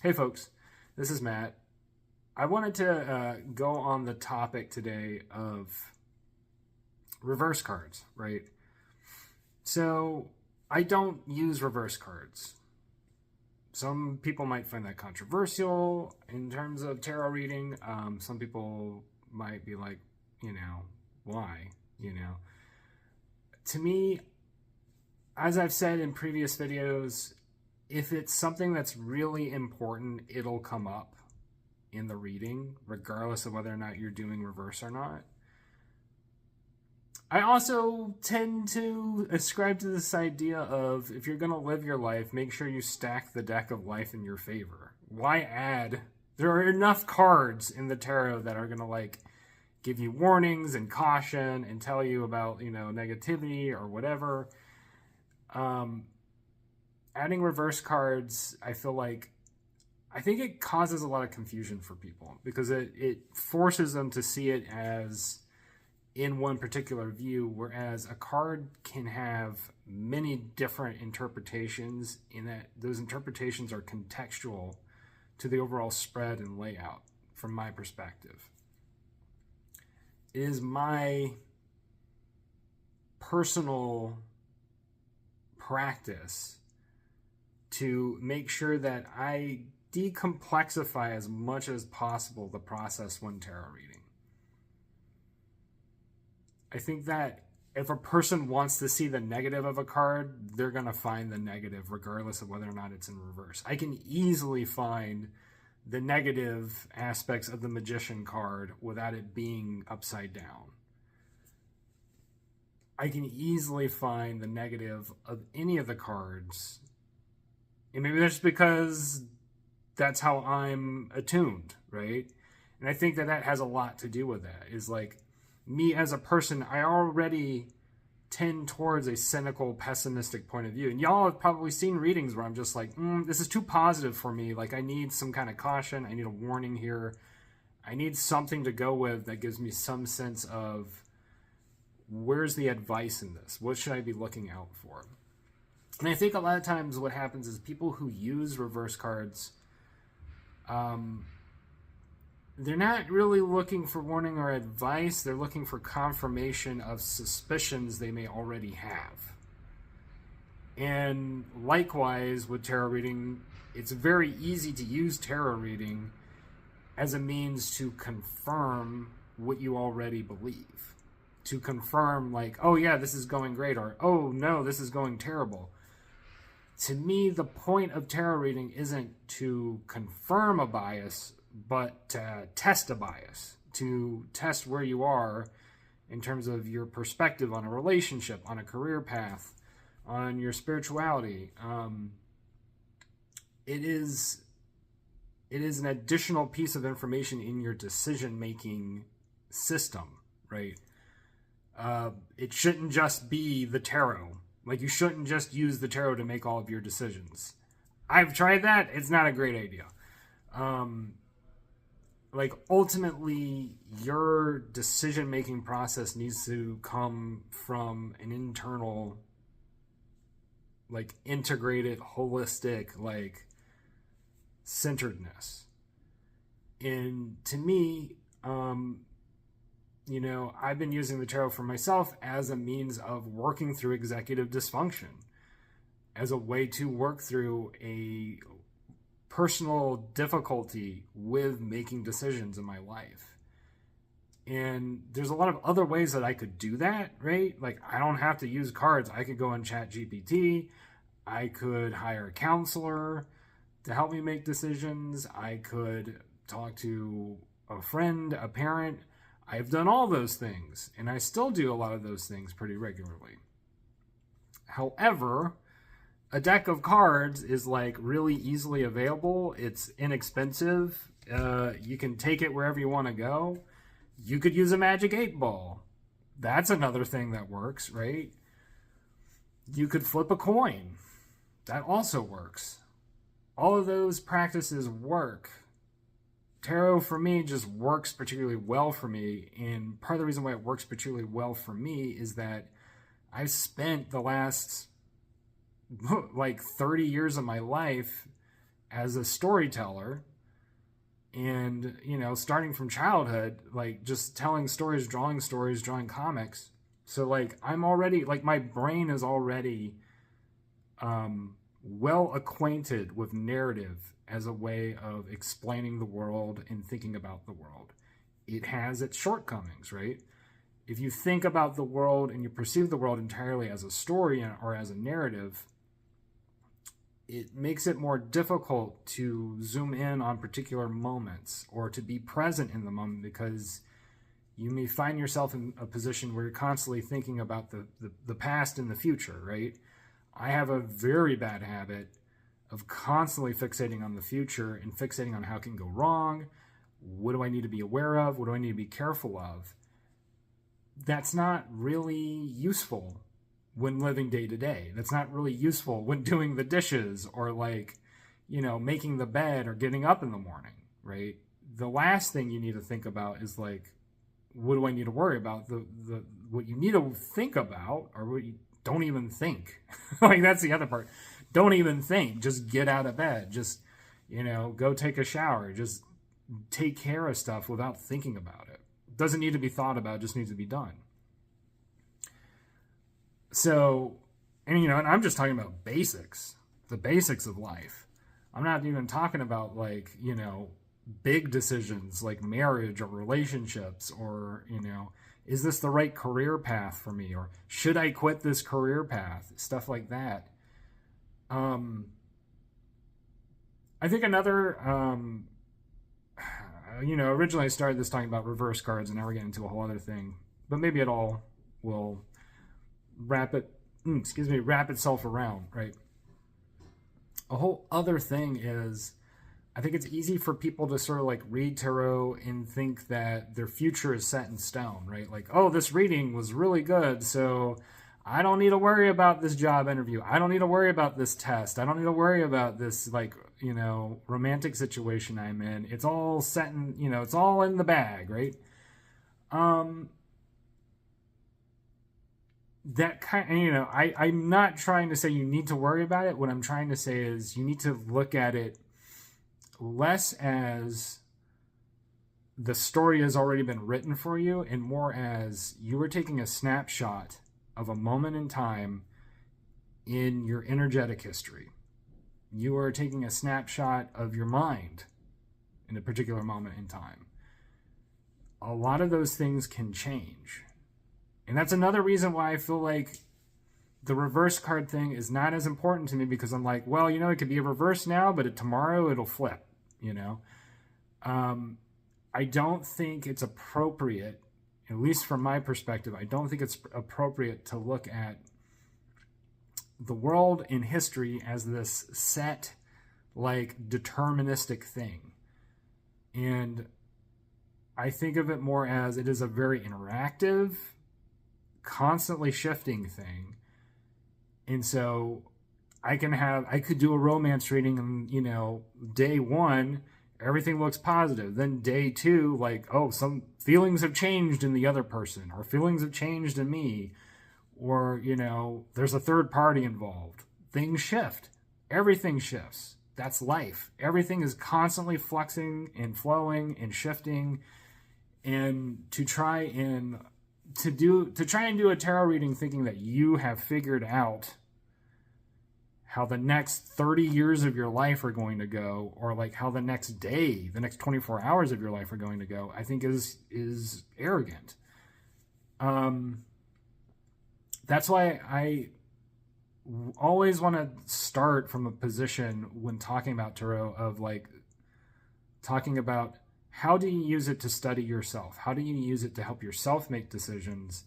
Hey folks, this is Matt. I wanted to go on the topic today of reverse cards, right? So I don't use reverse cards. Some people might find that controversial in terms of tarot reading. Some people might be like, why? You know, to me, as I've said in previous videos, if it's something that's really important, it'll come up in the reading, regardless of whether or not you're doing reverse or not. I also tend to ascribe to this idea of if you're going to live your life, make sure you stack the deck of life in your favor. Why add? There are enough cards in the tarot that are going to give you warnings and caution and tell you about, negativity or whatever. Adding reverse cards, I think it causes a lot of confusion for people because it forces them to see it as in one particular view, whereas a card can have many different interpretations in that those interpretations are contextual to the overall spread and layout from my perspective. It is my personal practice to make sure that I decomplexify as much as possible the process when tarot reading. I think that if a person wants to see the negative of a card, they're going to find the negative regardless of whether or not it's in reverse. I can easily find the negative aspects of the Magician card without it being upside down. I can easily find the negative of any of the cards. And maybe that's because that's how I'm attuned, right? And I think that has a lot to do with that. Is me as a person, I already tend towards a cynical, pessimistic point of view. And y'all have probably seen readings where I'm just like, this is too positive for me. I need some kind of caution. I need a warning here. I need something to go with that gives me some sense of where's the advice in this? What should I be looking out for? And I think a lot of times what happens is people who use reverse cards, they're not really looking for warning or advice. They're looking for confirmation of suspicions they may already have. And likewise with tarot reading, it's very easy to use tarot reading as a means to confirm what you already believe. To confirm oh yeah, this is going great, or oh no, this is going terrible. To me, the point of tarot reading isn't to confirm a bias, but to test a bias, to test where you are in terms of your perspective on a relationship, on a career path, on your spirituality. It is an additional piece of information in your decision-making system, right? It shouldn't just be the tarot. You shouldn't just use the tarot to make all of your decisions. I've tried that. It's not a great idea. Ultimately, your decision-making process needs to come from an internal, integrated, holistic, centeredness. And to me, I've been using the tarot for myself as a means of working through executive dysfunction, as a way to work through a personal difficulty with making decisions in my life. And there's a lot of other ways that I could do that, right? I don't have to use cards. I could go on ChatGPT. I could hire a counselor to help me make decisions. I could talk to a friend, a parent. I've done all those things, and I still do a lot of those things pretty regularly. However, a deck of cards is really easily available. It's inexpensive. You can take it wherever you want to go. You could use a magic 8-ball. That's another thing that works, right? You could flip a coin. That also works. All of those practices work. Tarot for me just works particularly well for me, and part of the reason why it works particularly well for me is that I've spent the last 30 years of my life as a storyteller, and starting from childhood, like just telling stories, drawing comics. So like I'm already, like, my brain is already well acquainted with narrative as a way of explaining the world and thinking about the world. It has its shortcomings, right? If you think about the world and you perceive the world entirely as a story or as a narrative, it makes it more difficult to zoom in on particular moments or to be present in the moment, because you may find yourself in a position where you're constantly thinking about the past and the future, right? I have a very bad habit of constantly fixating on the future and fixating on how it can go wrong. What do I need to be aware of? What do I need to be careful of? That's not really useful when living day to day. That's not really useful when doing the dishes or like, making the bed or getting up in the morning, right? The last thing you need to think about is like, what do I need to worry about? What you need to think about, or what you don't even think. Like, that's the other part. Don't even think. Just get out of bed. Just, go take a shower. Just take care of stuff without thinking about it. It doesn't need to be thought about. It just needs to be done. So, and I'm just talking about basics, the basics of life. I'm not even talking about like, big decisions like marriage or relationships, or, is this the right career path for me? Or should I quit this career path? Stuff like that. I think another, originally I started this talking about reverse cards, and now we're getting into a whole other thing, but maybe it all will wrap itself around, right? A whole other thing is, I think it's easy for people to sort of like read tarot and think that their future is set in stone, right? Like, oh, this reading was really good, so I don't need to worry about this job interview. I don't need to worry about this test. I don't need to worry about this, like, romantic situation I'm in. It's all set in, it's all in the bag, right? That kind of, I'm not trying to say you need to worry about it. What I'm trying to say is you need to look at it less as the story has already been written for you, and more as you are taking a snapshot of a moment in time in your energetic history. You are taking a snapshot of your mind in a particular moment in time. A lot of those things can change. And that's another reason why I feel like the reverse card thing is not as important to me, because I'm like, well, it could be a reverse now, but tomorrow it'll flip, I don't think it's appropriate, at least from my perspective, I don't think it's appropriate to look at the world in history as this set, like, deterministic thing. And I think of it more as it is a very interactive, constantly shifting thing. And so I could do a romance reading and, day one, everything looks positive. Then day two, like, oh, some feelings have changed in the other person, or feelings have changed in me, or, there's a third party involved. Things shift. Everything shifts. That's life. Everything is constantly fluxing and flowing and shifting. And to try and do a tarot reading thinking that you have figured out how the next 30 years of your life are going to go, or like how the next day, the next 24 hours of your life are going to go, I think is arrogant. That's why I always want to start from a position when talking about tarot of like talking about how do you use it to study yourself? How do you use it to help yourself make decisions?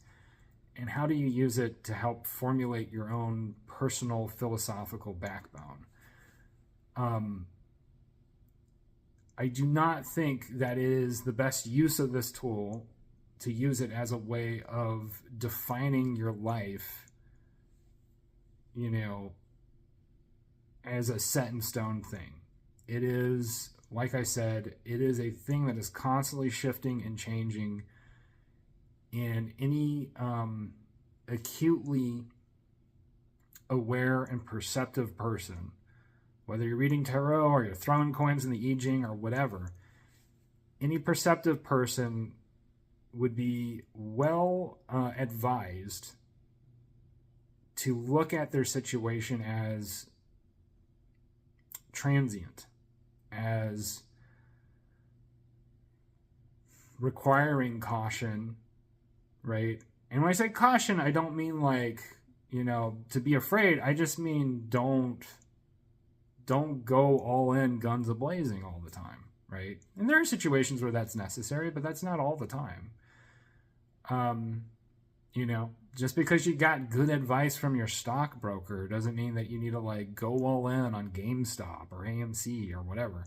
And how do you use it to help formulate your own personal philosophical backbone? I do not think that it is the best use of this tool to use it as a way of defining your life, as a set in stone thing. It is, like I said, it is a thing that is constantly shifting and changing. And any acutely aware and perceptive person whether you're reading tarot or you're throwing coins in the I Ching or whatever, any perceptive person would be well advised to look at their situation as transient, as requiring caution, right? And when I say caution, I don't mean like, to be afraid. I just mean don't go all in guns a-blazing all the time, right? And there are situations where that's necessary, but that's not all the time. Just because you got good advice from your stockbroker doesn't mean that you need to like go all in on GameStop or AMC or whatever.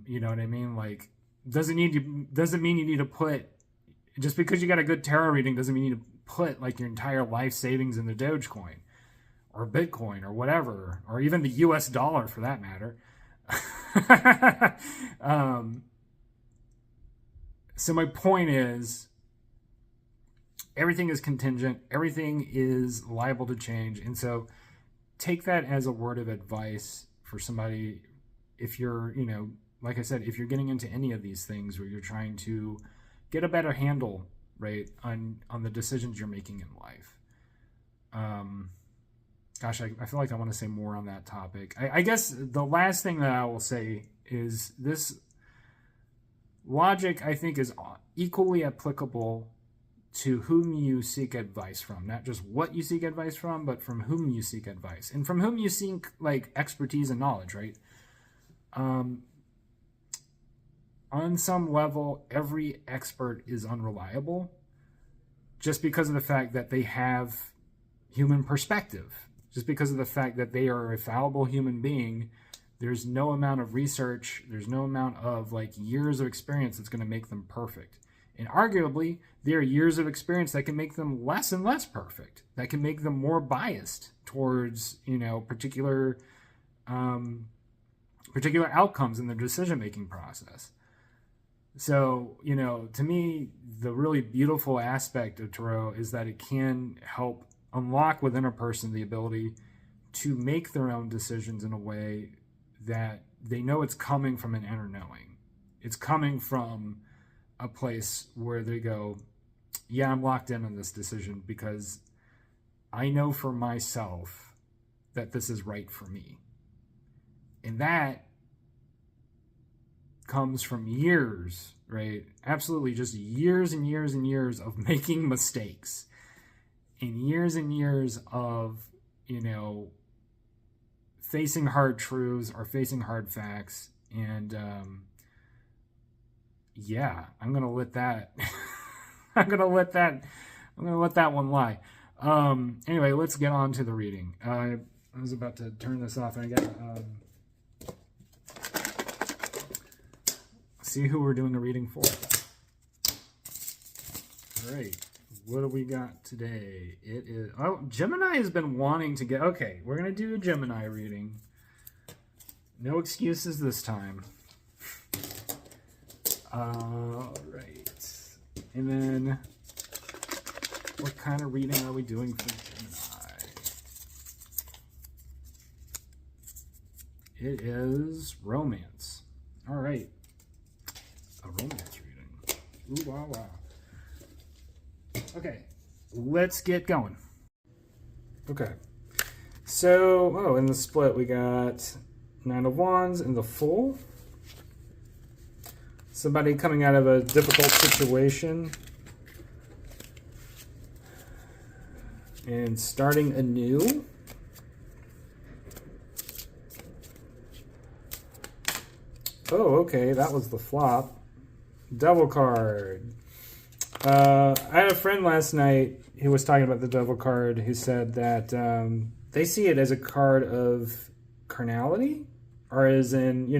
You know what I mean? Like, doesn't mean you need to put, just because you got a good tarot reading doesn't mean you need to put like your entire life savings in the Dogecoin or Bitcoin or whatever, or even the US dollar for that matter. So my point is, everything is contingent, everything is liable to change. And so take that as a word of advice for somebody. If you're, like I said, if you're getting into any of these things where you're trying to get a better handle, right, on the decisions you're making in life. Gosh, I feel like I want to say more on that topic. I guess the last thing that I will say is this logic, I think, is equally applicable to whom you seek advice from. Not just what you seek advice from, but from whom you seek advice. And from whom you seek, like, expertise and knowledge, right? On some level, every expert is unreliable just because of the fact that they have human perspective. Just because of the fact that they are a fallible human being, there's no amount of research, there's no amount of like years of experience that's going to make them perfect. And arguably, there are years of experience that can make them less and less perfect, that can make them more biased towards, particular outcomes in their decision-making process. So, to me, the really beautiful aspect of tarot is that it can help unlock within a person the ability to make their own decisions in a way that they know it's coming from an inner knowing. It's coming from a place where they go, yeah, I'm locked in on this decision because I know for myself that this is right for me. And that comes from years, right? Absolutely just years and years and years of making mistakes and years of, facing hard truths or facing hard facts. And, I'm going to let that, I'm going to let that one lie. Anyway, let's get on to the reading. I was about to turn this off and I got, see who we're doing a reading for. All right. What do we got today? It is... Oh, Gemini has been wanting to get... Okay, we're going to do a Gemini reading. No excuses this time. All right. And then, what kind of reading are we doing for Gemini? It is romance. All right. A romance reading. Ooh, wow, wow. Okay, let's get going. Okay, so, in the split we got Nine of Wands in the Fool. Somebody coming out of a difficult situation and starting anew. Oh, okay, that was the flop. Devil card. I had a friend last night who was talking about the Devil card who said that they see it as a card of carnality, or as in,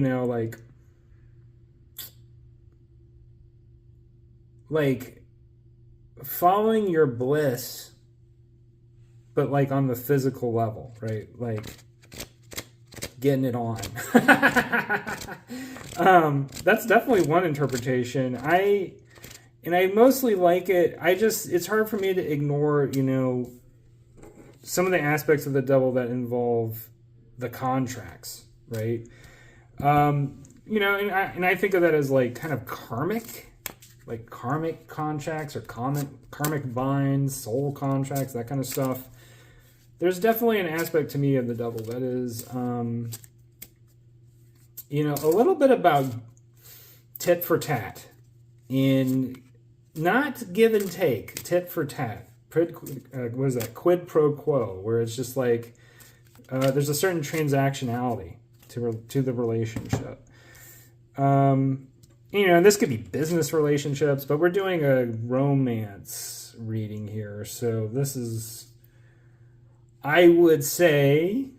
like following your bliss, but like on the physical level, right? Like getting it on. That's definitely one interpretation. I mostly like it. It's hard for me to ignore, some of the aspects of the devil that involve the contracts, right? You know, and I think of that as like kind of karmic, like karmic contracts or karmic binds, soul contracts, that kind of stuff. There's definitely an aspect to me of the devil that is, you know, a little bit about tit for tat, in not give and take, tit for tat. What is that? Quid pro quo, where it's just like there's a certain transactionality to the relationship. You know, this could be business relationships, but we're doing a romance reading here, so this is, I would say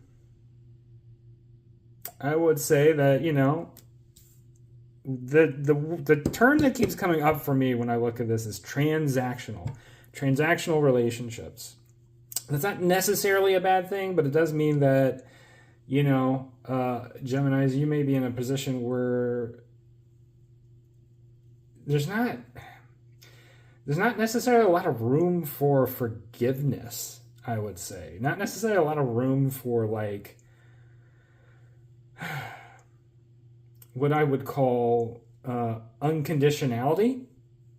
that, you know, the term that keeps coming up for me when I look at this is transactional relationships. That's not necessarily a bad thing, but it does mean that, you know, Geminis, you may be in a position where there's not necessarily a lot of room for forgiveness, I would say. Not necessarily a lot of room for, like, what I would call unconditionality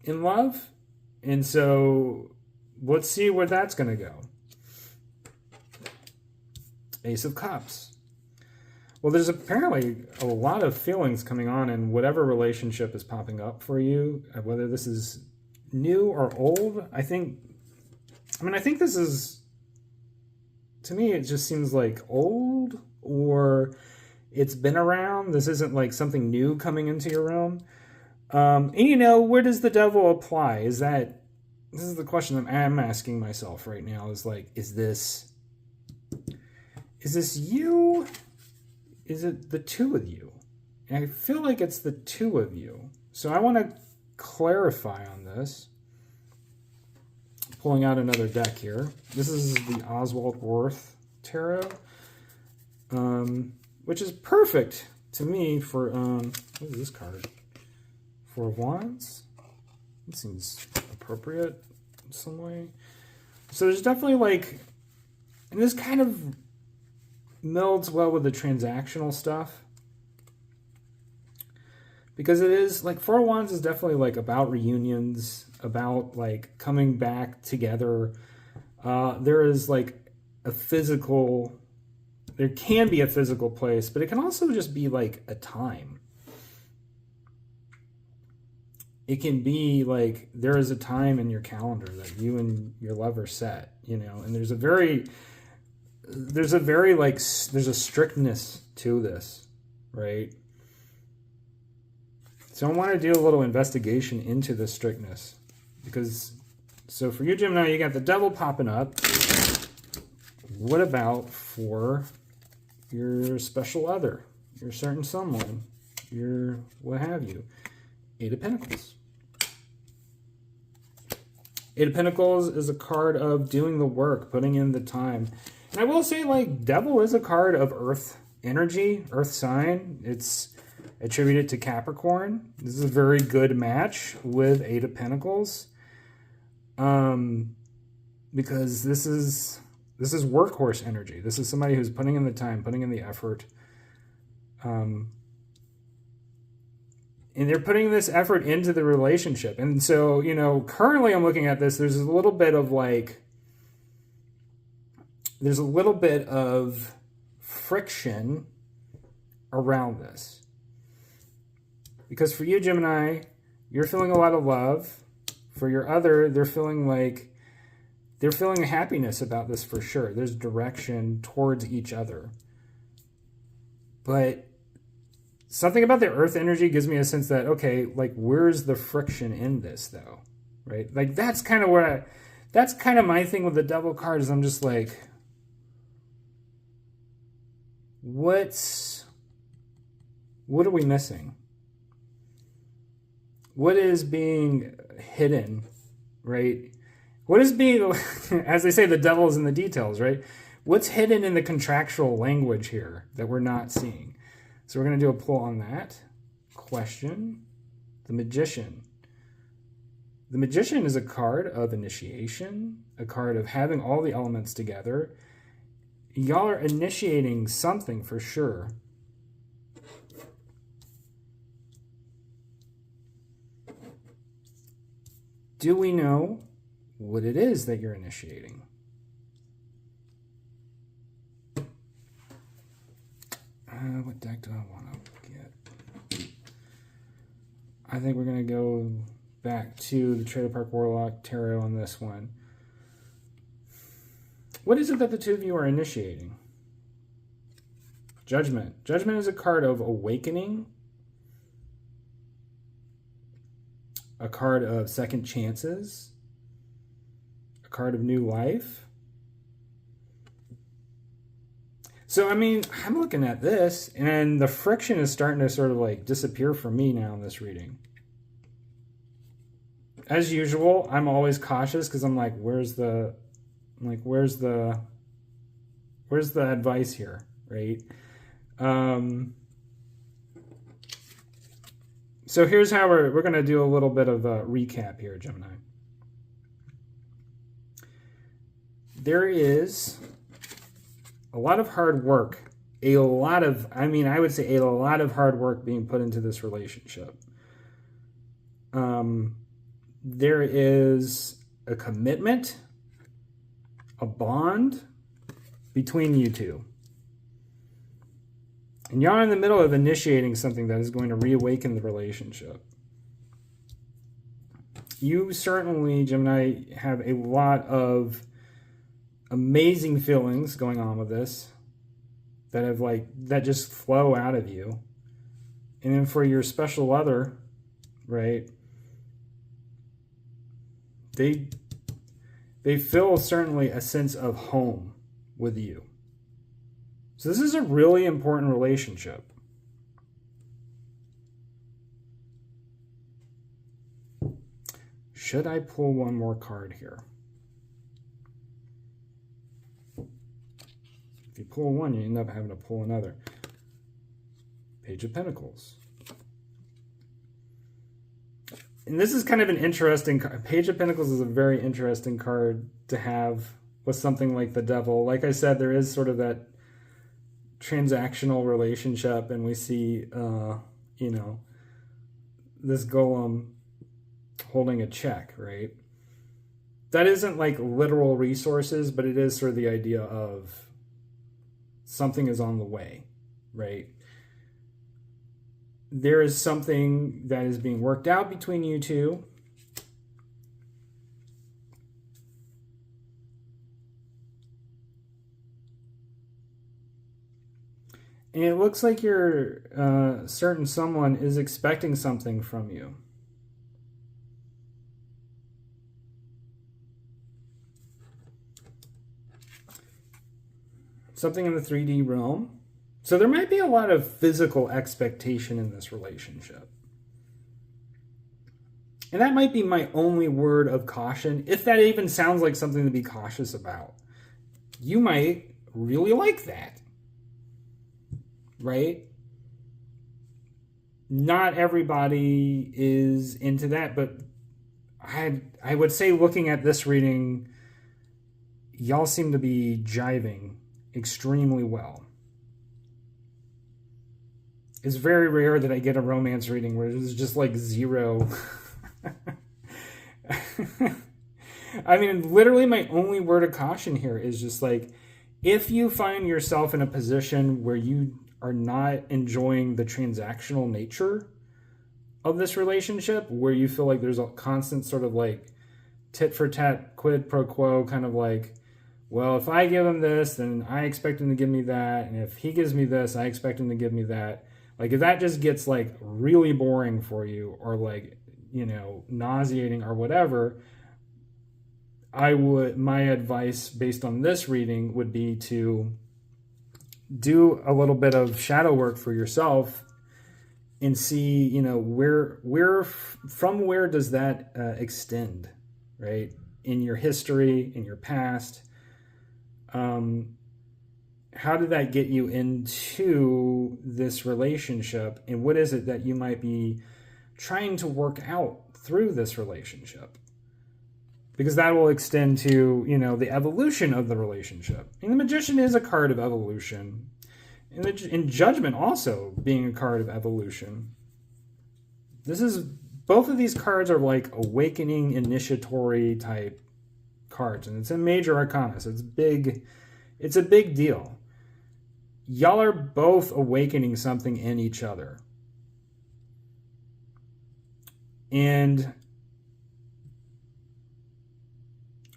in love. And so let's see where that's going to go. Ace of Cups. Well, there's apparently a lot of feelings coming on in whatever relationship is popping up for you, whether this is new or old. I think this is, to me, it just seems like old, or it's been around. This isn't like something new coming into your realm. And you know, where does the devil apply? This is the question I'm asking myself right now, is like, is this you? Is it the two of you? And I feel like it's the two of you. So I want to clarify on this. Pulling out another deck here. This is the Oswald Worth Tarot, which is perfect to me for, what is this card? Four of Wands? It seems appropriate in some way. So there's definitely like, and this kind of melds well with the transactional stuff, because it is like Four of Wands is definitely like about reunions, about like coming back together. There is like a physical, there can be a physical place, but it can also just be like a time. It can be like there is a time in your calendar that you and your lover set, you know, and there's a strictness to this, right? So I want to do a little investigation into the strictness, because, so for you, Gemini, you got the devil popping up. What about for your special other, your certain someone, your what have you? Eight of Pentacles. Eight of Pentacles is a card of doing the work, putting in the time. And I will say, like, devil is a card of earth energy, earth sign. It's attributed to Capricorn. This is a very good match with Eight of Pentacles. Because this is workhorse energy. This is somebody who's putting in the time, putting in the effort. And they're putting this effort into the relationship. And so, you know, currently I'm looking at this, there's a little bit of friction around this. Because for you, Gemini, you're feeling a lot of love. For your other, they're feeling happiness about this for sure. There's direction towards each other. But something about the earth energy gives me a sense that, okay, like, where's the friction in this though? Right? Like, that's kind of my thing with the devil card, is I'm just like, what are we missing? What is being hidden, right? What is being, as they say, the devil is in the details, right? What's hidden in the contractual language here that we're not seeing? So we're going to do a pull on that question. The Magician. The Magician is a card of initiation, a card of having all the elements together. y'all are initiating something for sure. Do we know what it is that you're initiating? What deck do I want to get? I think we're going to go back to the Trailer Park Warlock Tarot on this one. What is it that the two of you are initiating? Judgment. Judgment is a card of awakening, a card of second chances, a card of new life. So, I mean, I'm looking at this, and the friction is starting to sort of like disappear for me now in this reading. As usual, I'm always cautious because I'm like, where's the advice here, right? So here's how we're going to do a little bit of a recap here, Gemini. There is a lot of hard work, I would say a lot of hard work being put into this relationship. There is a commitment, a bond between you two. And y'all are in the middle of initiating something that is going to reawaken the relationship. You certainly, Gemini, have a lot of amazing feelings going on with this that just flow out of you. And then for your special other, right, they feel certainly a sense of home with you. So this is a really important relationship. Should I pull one more card here? If you pull one, you end up having to pull another. Page of Pentacles. And this is kind of an interesting card. Page of Pentacles is a very interesting card to have with something like the Devil. Like I said, there is sort of that transactional relationship, and we see, this golem holding a check, right? That isn't like literal resources, but it is sort of the idea of something is on the way, right? There is something that is being worked out between you two. And it looks like your certain someone is expecting something from you. Something in the 3D realm. So there might be a lot of physical expectation in this relationship. And that might be my only word of caution, if that even sounds like something to be cautious about. You might really like that. Right? Not everybody is into that, but I would say looking at this reading, y'all seem to be jiving extremely well. It's very rare that I get a romance reading where there's just like zero. I mean, literally my only word of caution here is just like, if you find yourself in a position where you are not enjoying the transactional nature of this relationship, where you feel like there's a constant sort of like tit for tat, quid pro quo, kind of like, well, if I give him this, then I expect him to give me that. And if he gives me this, I expect him to give me that. Like if that just gets like really boring for you, or like, nauseating or whatever, my advice based on this reading would be to do a little bit of shadow work for yourself and see, where does that extend, right? In your history, in your past. How did that get you into this relationship? And what is it that you might be trying to work out through this relationship? because that will extend to, the evolution of the relationship. And the Magician is a card of evolution. And Judgment also being a card of evolution. Both of these cards are like awakening, initiatory type cards. And it's a major arcana, so it's a big deal. Y'all are both awakening something in each other. And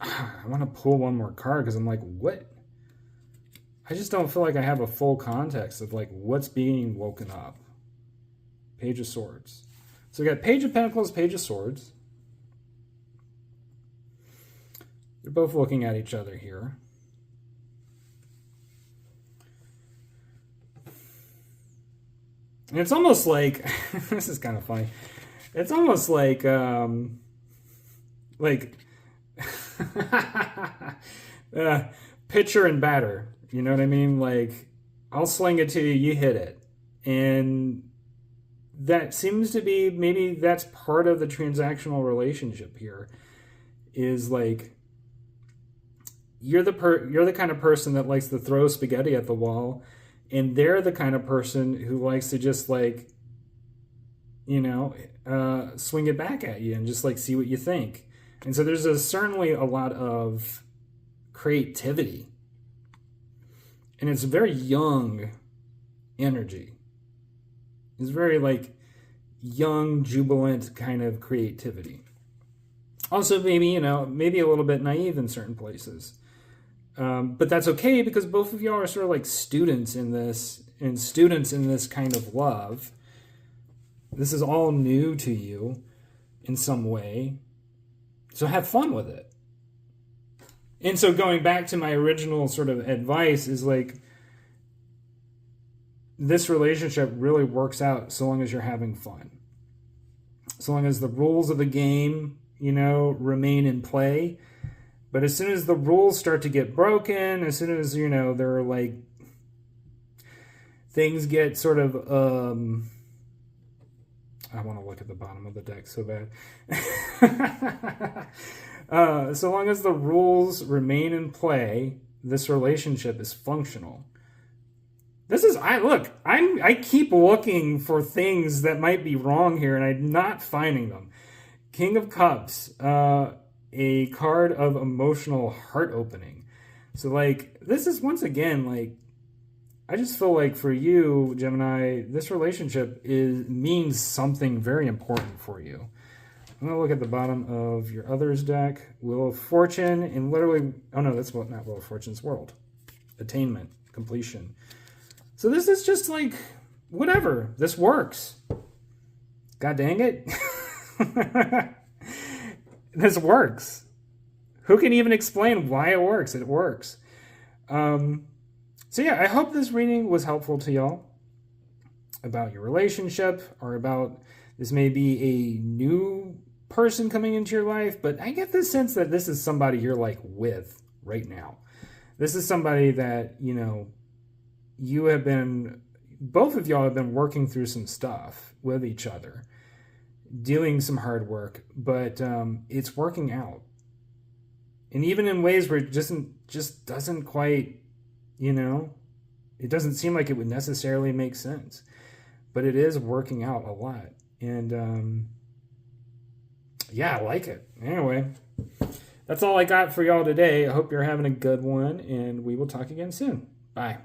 I want to pull one more card because I'm like, what? I just don't feel like I have a full context of like what's being woken up. Page of Swords. So we got Page of Pentacles, Page of Swords. They're both looking at each other here. And it's almost like, this is kind of funny. It's almost like pitcher and batter. You know what I mean? Like, I'll sling it to you, you hit it. And that seems to be, maybe that's part of the transactional relationship here. Is like, you're the kind of person that likes to throw spaghetti at the wall, and they're the kind of person who likes to just like, swing it back at you and just like see what you think. And so there's certainly a lot of creativity. And it's very young energy. It's very like young, jubilant kind of creativity. Also maybe, maybe a little bit naive in certain places. But that's okay because both of y'all are sort of like students in this, and students in this kind of love. This is all new to you in some way. So have fun with it. And so going back to my original sort of advice is like, this relationship really works out so long as you're having fun. So long as the rules of the game, remain in play. But as soon as the rules start to get broken, as soon as, they're like, things get sort of, I want to look at the bottom of the deck so bad. So long as the rules remain in play, this relationship is functional. I keep looking for things that might be wrong here, and I'm not finding them. King of Cups, a card of emotional heart opening. So like, this is once again, like, I just feel like for you, Gemini, this relationship means something very important for you. I'm going to look at the bottom of your others deck. Wheel of Fortune, and literally, oh no, that's not Wheel of Fortune's World. Attainment, completion. So this is just like, whatever, this works. God dang it. This works. Who can even explain why it works? It works. So yeah, I hope this reading was helpful to y'all about your relationship, or about, this may be a new person coming into your life, but I get the sense that this is somebody you're like with right now. This is somebody that, both of y'all have been working through some stuff with each other, doing some hard work, but it's working out. And even in ways where it just doesn't quite, it doesn't seem like it would necessarily make sense, but it is working out a lot. And yeah, I like it. Anyway, that's all I got for y'all today. I hope you're having a good one, and we will talk again soon. Bye.